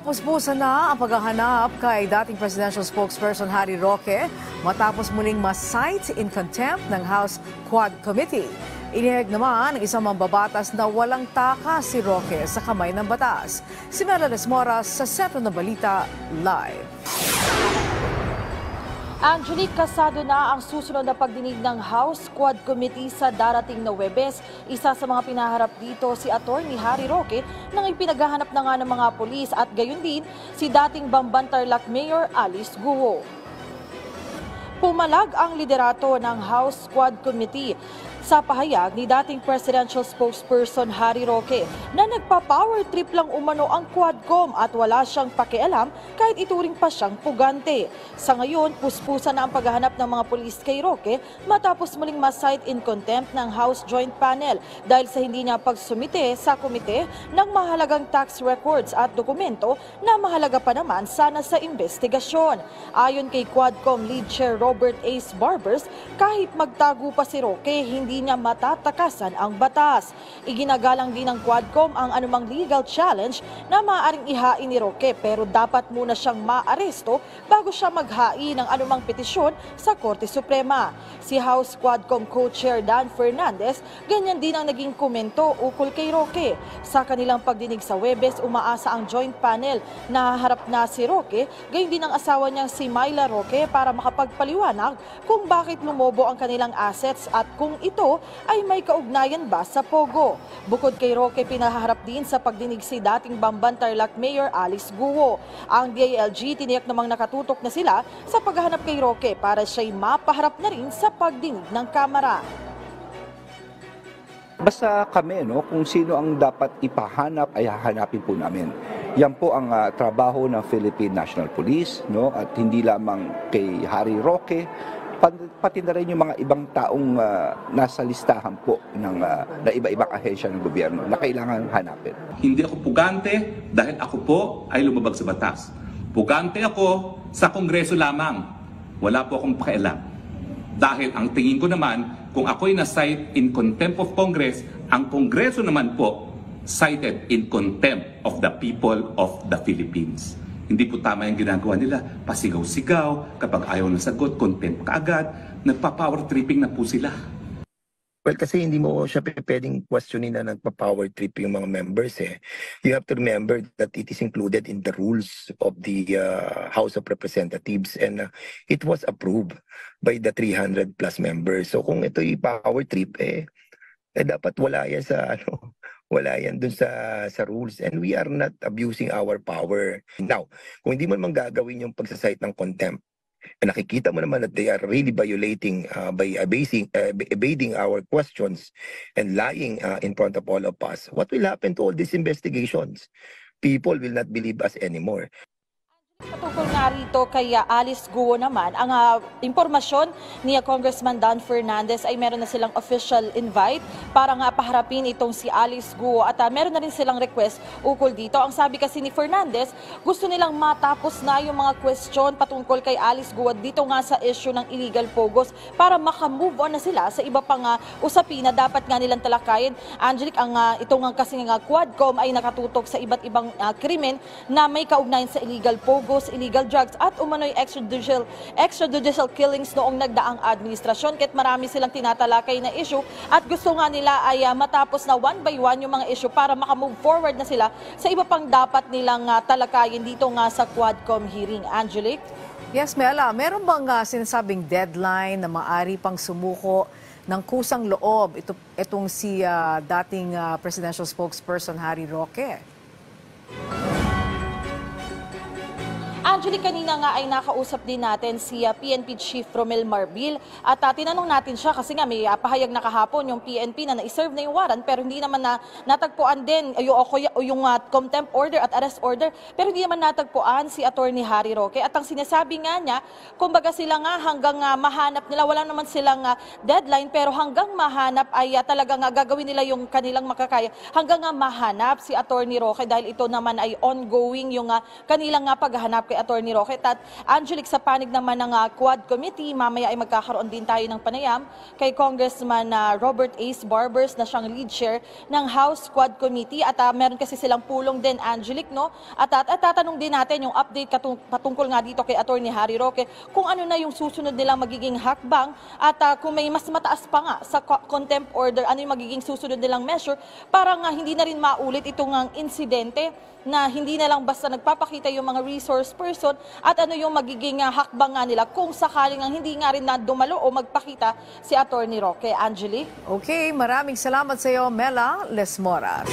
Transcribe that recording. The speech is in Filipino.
Puspusan na ang paghahanap kay dating presidential spokesperson Harry Roque matapos muling ma-cite in contempt ng House Quad Committee. Inihayag naman ng isang mambabatas na walang takas si Roque sa kamay ng batas. Si Melanie Moras sa Sentro ng Balita Live. Angelique, kasado na ang susunod na pagdinig ng House Quad Committee sa darating na Huwebes. Isa sa mga pinaharap dito si Attorney Harry Roque nang ipinaghahanap na nga ng mga pulis at gayon din si dating Bamban Tarlac Mayor Alice Guo. Pumalag ang liderato ng House Quad Committee sa pahayag ni dating presidential spokesperson Harry Roque na nagpa-power trip lang umano ang Quadcom at wala siyang pakialam kahit ituring pa siyang pugante. Sa ngayon, puspusan na ang paghahanap ng mga pulis kay Roque matapos muling ma-cite in contempt ng House Joint Panel dahil sa hindi niya pagsumite sa komite ng mahalagang tax records at dokumento na mahalaga pa naman sana sa investigasyon. Ayon kay Quadcom Lead Chair Robert Ace Barbers, kahit magtago pa si Roque, hindi niya matatakasan ang batas. Iginagalang din ng Quadcom ang anumang legal challenge na maaaring ihain ni Roque pero dapat muna siyang maaresto bago siya maghain ng anumang petisyon sa Korte Suprema. Si House Quadcom Co-Chair Dan Fernandez, ganyan din ang naging komento ukol kay Roque. Sa kanilang pagdinig sa Huwebes, umaasa ang joint panel na haharap na si Roque, gayon din ang asawa niyang si Myla Roque para makapagpaliwanag kung bakit lumobo ang kanilang assets at kung ito ay may kaugnayan ba sa Pogo. Bukod kay Roque, pinaharap din sa pagdinig si dating Bamban Tarlac Mayor Alice Guo. Ang DILG tiniyak namang nakatutok na sila sa paghahanap kay Roque para siya'y mapaharap na rin sa pagdinig ng Kamara. Basta kami, kung sino ang dapat ipahanap ay hahanapin po namin. Yan po ang trabaho ng Philippine National Police, at hindi lamang kay Harry Roque, pati na rin yung mga ibang taong nasa listahan po na iba-ibang ahensya ng gobyerno na kailangan hanapin. Hindi ako pugante dahil ako po ay lumabag sa batas. Pugante ako sa Kongreso lamang. Wala po akong pakialam. Dahil ang tingin ko naman, kung ako'y na-cite in contempt of Congress, ang Kongreso naman po cited in contempt of the people of the Philippines. Hindi po tama yung ginagawa nila. Pasigaw-sigaw, kapag ayaw ng sagot, contempt kaagad. Nagpa-power tripping na po sila. Well, kasi hindi mo siya pwedeng questionin na nagpa-power trip yung mga members eh. You have to remember that it is included in the rules of the House of Representatives and it was approved by the 300 plus members. So kung ito yung power trip dapat wala yan sa wala yan dun sa rules and we are not abusing our power. Now, kung hindi mo naman gagawin yung pagsasite ng contempt, nakikita mo naman that they are really violating by evading our questions and lying in front of all of us, what will happen to all these investigations? People will not believe us anymore. Patukol nga rito kay Alice Guo naman, ang impormasyon ni Congressman Dan Fernandez ay meron na silang official invite para nga paharapin itong si Alice Guo at meron na rin silang request ukol dito. Ang sabi kasi ni Fernandez, gusto nilang matapos na yung mga question patungkol kay Alice Guo dito nga sa issue ng illegal pogos para makamove on na sila sa iba pang usapin na dapat nga nilang talakayin. Angelique, itong kasi nga Quadcom ay nakatutok sa iba't ibang krimen na may kaugnayan sa illegal pogos, illegal drugs at umano'y extrajudicial killings noong nagdaang administrasyon. Kahit marami silang tinatalakay na issue at gusto nga nila ay matapos na one by one yung mga issue para makamove forward na sila sa iba pang dapat nilang talakayin dito nga sa Quadcom hearing. Angelique? Yes, Mela, meron bang sinasabing deadline na maaari pang sumuko ng kusang loob itong si dating presidential spokesperson Harry Roque? Angelique, kanina nga ay nakausap din natin si PNP Chief Romel Marbil at tinanong natin siya kasi nga may pahayag na kahapon yung PNP na na-serve na yung warrant pero hindi naman natagpuan din yung contempt order at arrest order pero hindi naman natagpuan si Attorney Harry Roque at ang sinasabi nga niya, kumbaga sila nga hanggang mahanap nila, wala naman silang deadline pero hanggang mahanap ay talagang gagawin nila yung kanilang makakaya hanggang mahanap si Attorney Roque dahil ito naman ay ongoing yung kanilang paghahanap kay Atty. Roque. At Angelic, sa panig naman ng Quad Committee, mamaya ay magkakaroon din tayo ng panayam kay Congressman Robert Ace Barbers na siyang lead chair ng House Quad Committee. At meron kasi silang pulong din, Angelic, no? At tatanong din natin yung update patungkol nga dito kay Atty. Harry Roque kung ano na yung susunod nilang magiging hakbang at kung may mas mataas pa nga sa contempt order, ano yung magiging susunod nilang measure para nga hindi na rin maulit itong insidente na hindi na lang basta nagpapakita yung mga resource person at ano yung magiging hakbang nga nila kung sakaling hindi nga rin na dumalo o magpakita si Atty. Roque. Angelique? Okay, maraming salamat sa iyo, Mela Lesmora.